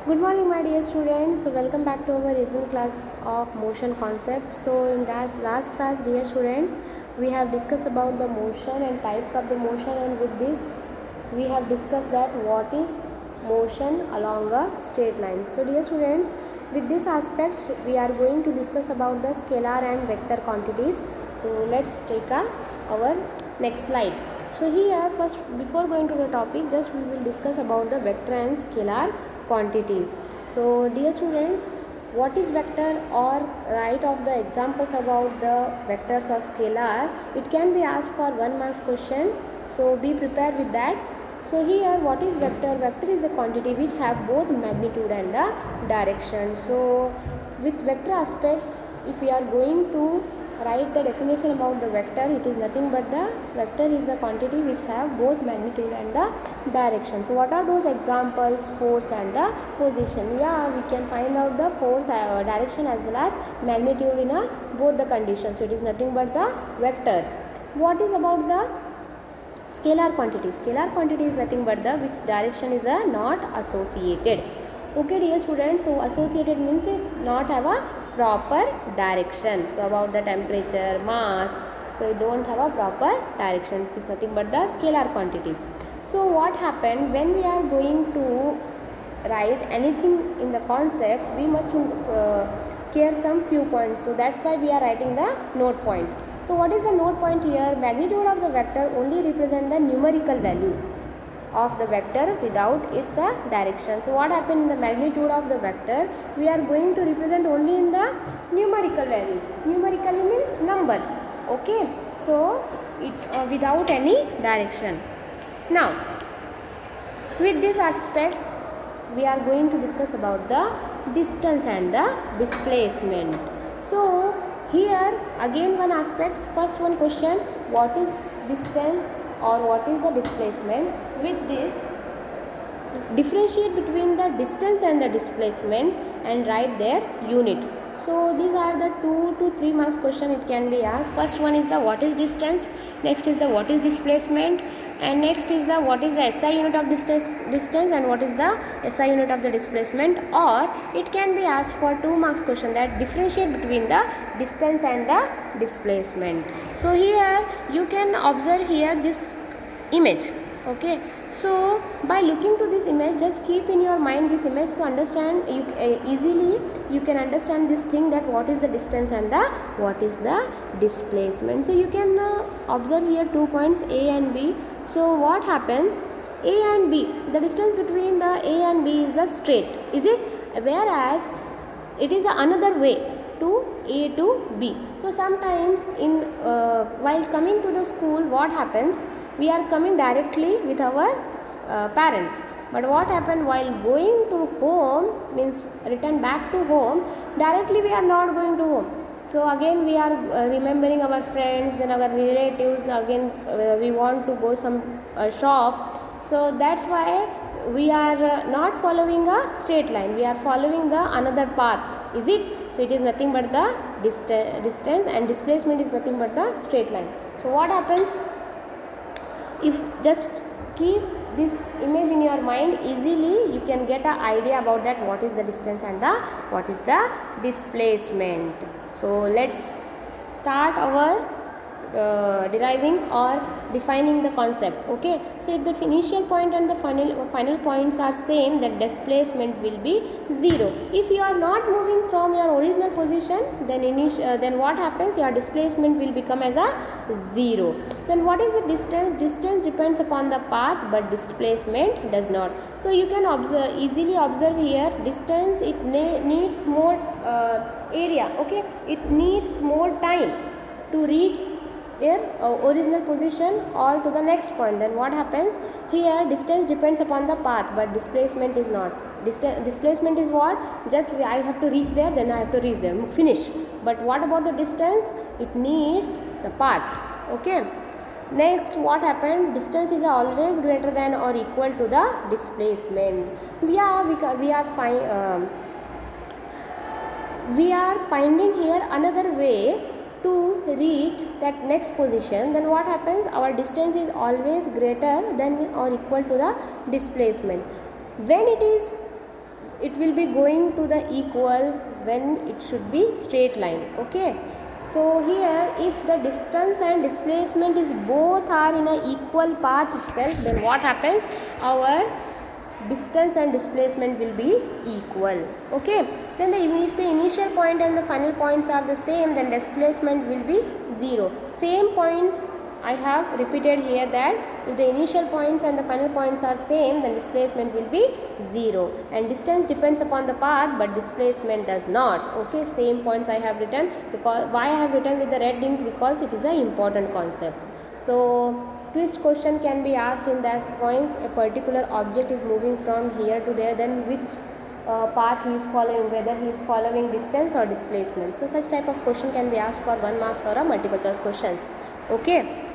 Good morning, my dear students. So, welcome back to our recent class of motion concept. So, in that last class, dear students, we have discussed about the motion and types of the motion, and with this, we have discussed that what is motion along a straight line. So, dear students, with these aspects, we are going to discuss about the scalar and vector quantities. So, let's take our next slide. So, here first, before going to the topic, just we will discuss about the vector and scalar quantities. So dear students, what is vector, or write of the examples about the vectors or scalar? It can be asked for 1 marks question, so be prepared with that. So here, what is vector? Vector is a quantity which have both magnitude and the direction. So with vector aspects, if we are going to write the definition about the vector, it is nothing but the vector is the quantity which have both magnitude and the direction. So what are those examples? Force and the position. Yeah, we can find out the force direction as well as magnitude in both the conditions. So it is nothing but the vectors. What is about the scalar quantity? Scalar quantity is nothing but the which direction is not associated. Okay, dear students, so associated means it not have a proper direction. So about the temperature, mass, so it don't have a proper direction. It is nothing but the scalar quantities. So what happened when we are going to write anything in the concept, we must care some few points. So that's why we are writing the note points. So what is the note point here? Magnitude of the vector only represent the numerical value of the vector without its direction. So what happened in the magnitude of the vector? We are going to represent only in the numerical values. Numerically means numbers. Okay. So it without any direction. Now with these aspects, we are going to discuss about the distance and the displacement. So here again one aspect, first one question, what is distance or what is the displacement? With this, differentiate between the distance and the displacement and write their unit. So these are the 2 to 3 marks question it can be asked. First one is the what is distance, next is the what is displacement, and next is the what is the SI unit of distance and what is the SI unit of the displacement. Or it can be asked for 2 marks question, that differentiate between the distance and the displacement. So here you can observe here this image. Okay, so by looking to this image, just keep in your mind this image to understand you easily you can understand this thing, that what is the distance and the what is the displacement. So you can observe here 2 points A and B. So what happens, A and B, the distance between the A and B is the straight, is it? Whereas it is the another way to A to B. So sometimes in while coming to the school, what happens, we are coming directly with our parents, but what happened while going to home, means return back to home, directly we are not going to home. So again we are remembering our friends, then our relatives, again we want to go some shop. So that's why we are not following a straight line, we are following the another path, is it? So it is nothing but the distance, and displacement is nothing but the straight line. So what happens, if just keep this image in your mind, easily you can get an idea about that what is the distance and the what is the displacement. So let's start our deriving or defining the concept. Okay, so if the initial point and the final points are same, then displacement will be 0. If you are not moving from your original position, then then what happens, your displacement will become as a 0. Then what is the distance? Distance depends upon the path, but displacement does not. So you can observe, easily observe here, distance it needs more area. Okay, it needs more time to reach their original position or to the next point. Then what happens here, distance depends upon the path, but displacement is not. Displacement is what, just I have to reach there, then I have to reach there, finish. But what about the distance? It needs the path. Okay, next what happened, distance is always greater than or equal to the displacement. Yeah, we are finding here another way to reach that next position. Then what happens, our distance is always greater than or equal to the displacement. When it it will be going to the equal when it should be straight line. Okay, so here if the distance and displacement is both are in a equal path itself, then what happens, our distance and displacement will be equal. Okay, then if the initial point and the final points are the same, then displacement will be 0. Same points I have repeated here, that if the initial points and the final points are same, then displacement will be 0, and distance depends upon the path but displacement does not. Okay, same points I have written. Because why I have written with the red ink, because it is an important concept. So twist question can be asked in that points. A particular object is moving from here to there, then which path he is following, whether he is following distance or displacement. So such type of question can be asked for 1 marks or a multiple choice questions. Okay,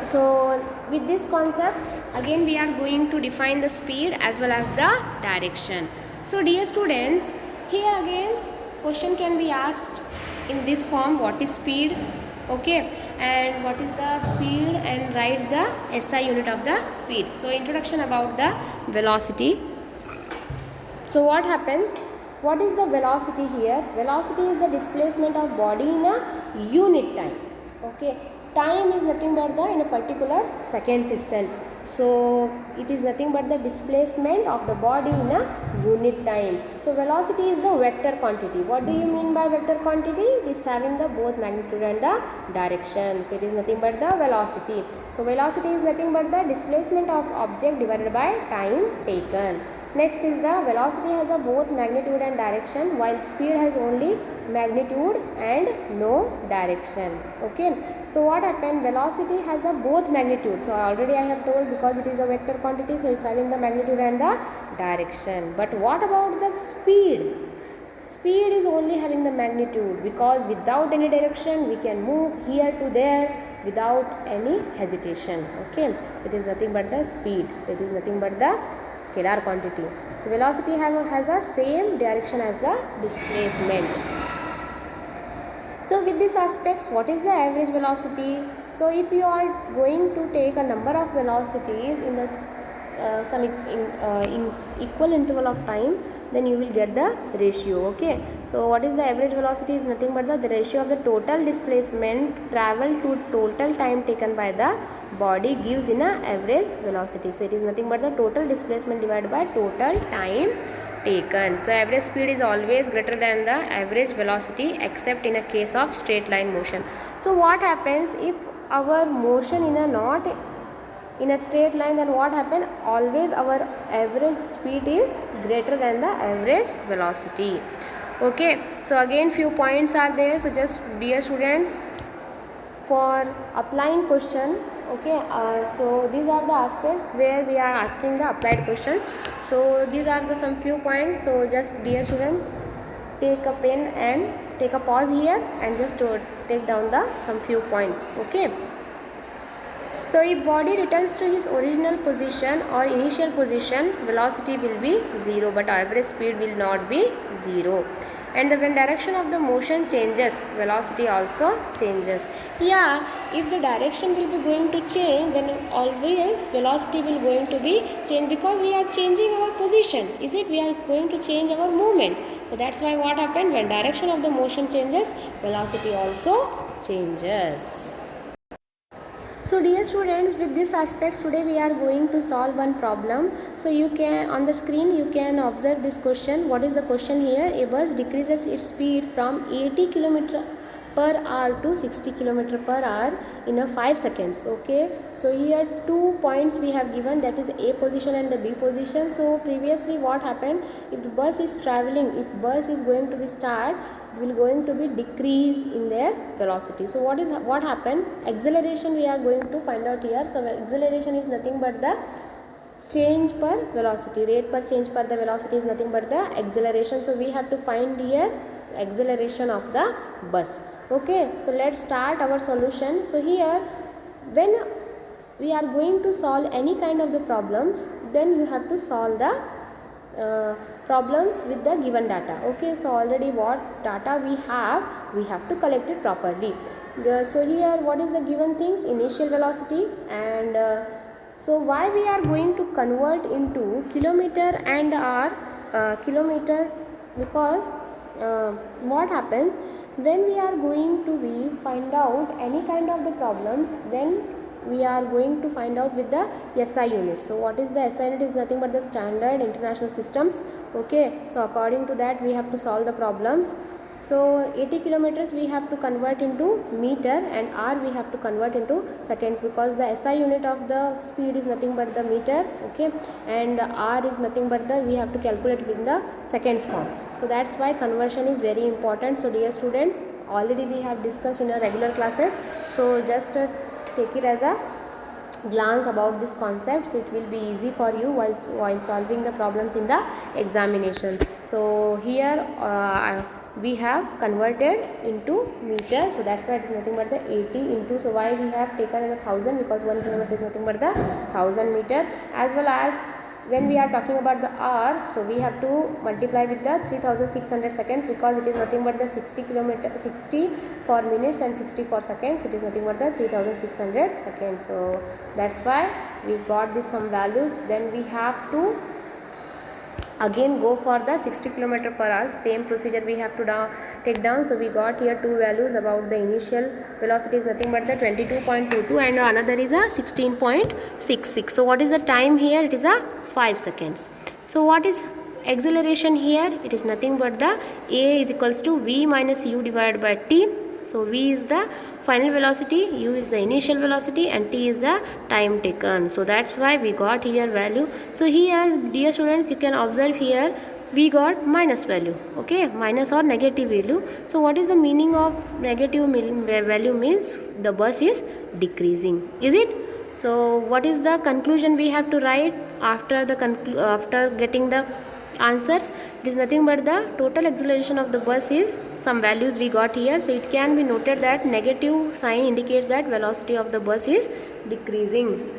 so with this concept again we are going to define the speed as well as the direction. So dear students, here again question can be asked in this form, what is speed, okay, and what is the speed, and write the SI unit of the speed. So introduction about the velocity. So what happens, what is the velocity here? Velocity is the displacement of body in a unit time. Okay, time is nothing but the in a particular seconds itself. So it is nothing but the displacement of the body in a unit time. So velocity is the vector quantity. What do you mean by vector quantity? It is having the both magnitude and the direction. So it is nothing but the velocity. So velocity is nothing but the displacement of object divided by time taken. Next is the velocity has a both magnitude and direction, while speed has only magnitude and no direction. Okay, so what happened, velocity has a both magnitude. So already I have told, because it is a vector quantity, so it's having the magnitude and the direction. But what about the speed? Speed is only having the magnitude, because without any direction we can move here to there without any hesitation. Okay, so it is nothing but the speed. So it is nothing but the scalar quantity. So velocity has a same direction as the displacement. So with these aspects, what is the average velocity? So if you are going to take a number of velocities in the in equal interval of time, then you will get the ratio. Okay, so what is the average velocity is nothing but the ratio of the total displacement travel to total time taken by the body gives in a average velocity. So it is nothing but the total displacement divided by total time taken. So average speed is always greater than the average velocity, except in a case of straight line motion. So what happens if our motion in a not in a straight line, then what happen, always our average speed is greater than the average velocity. Okay, so again few points are there. So just dear students, for applying question, okay, so these are the aspects where we are asking the applied questions. So these are the some few points. So just dear students, take a pen and take a pause here and just to take down the some few points. Okay, so if body returns to his original position or initial position, velocity will be 0, but average speed will not be 0. And when direction of the motion changes, velocity also changes. Yeah, if the direction will be going to change, then always velocity will going to be change, because we are changing our position. Is it? We are going to change our movement. So that's why what happened, when direction of the motion changes, velocity also changes. So dear students, with this aspects today we are going to solve one problem. So you can, on the screen you can observe this question. What is the question here? A bus decreases its speed from 80 km per hour to 60 km per hour in a 5 seconds. Okay, so here 2 points we have given, that is A position and the B position. So previously what happened, if the bus is traveling, if bus is going to be start, will going to be decrease in their velocity. So what happened, acceleration we are going to find out here. So acceleration is nothing but the change per velocity, rate per change per the velocity is nothing but the acceleration. So we have to find here acceleration of the bus. Okay, so let's start our solution. So here when we are going to solve any kind of the problems, then you have to solve the problems with the given data. Okay, so already what data we have to collect it properly. So here what is the given things, initial velocity and So why we are going to convert into kilometer and hour, kilometer, because what happens when we are going to be find out any kind of the problems, then we are going to find out with the SI unit. So what is the SI unit? Is nothing but the standard international systems. Okay, so according to that we have to solve the problems. So 80 kilometers we have to convert into meter, and hour we have to convert into seconds, because the SI unit of the speed is nothing but the meter. Okay, and the hour is nothing but the, we have to calculate in the seconds form. So that's why conversion is very important. So dear students, already we have discussed in our regular classes, so just take it as a glance about this concept, so it will be easy for you while solving the problems in the examination. So here we have converted into meter, so that's why it is nothing but the 80 into, so why we have taken as a 1000, because 1 kilometer is nothing but the 1000 meter. As well as when we are talking about the hour, so we have to multiply with the 3600 seconds, because it is nothing but the 60 for minutes and 60 for seconds, it is nothing but the 3600 seconds. So that's why we got this some values. Then we have to again go for the 60 km per hour, same procedure we have to take down. So we got here two values. About the initial velocity is nothing but the 22.22 and another is a 16.66. so what is the time here? It is a 5 seconds. So what is acceleration here? It is nothing but the a is equals to v minus u divided by t. So v is the final velocity, u is the initial velocity, and t is the time taken. So that's why we got here value. So here dear students, you can observe here we got minus value. Okay, minus or negative value. So what is the meaning of negative value? Means the bus is decreasing, is it? So what is the conclusion we have to write after the after getting the answers? It is nothing but the total acceleration of the bus is some values we got here. So it can be noted that negative sign indicates that velocity of the bus is decreasing.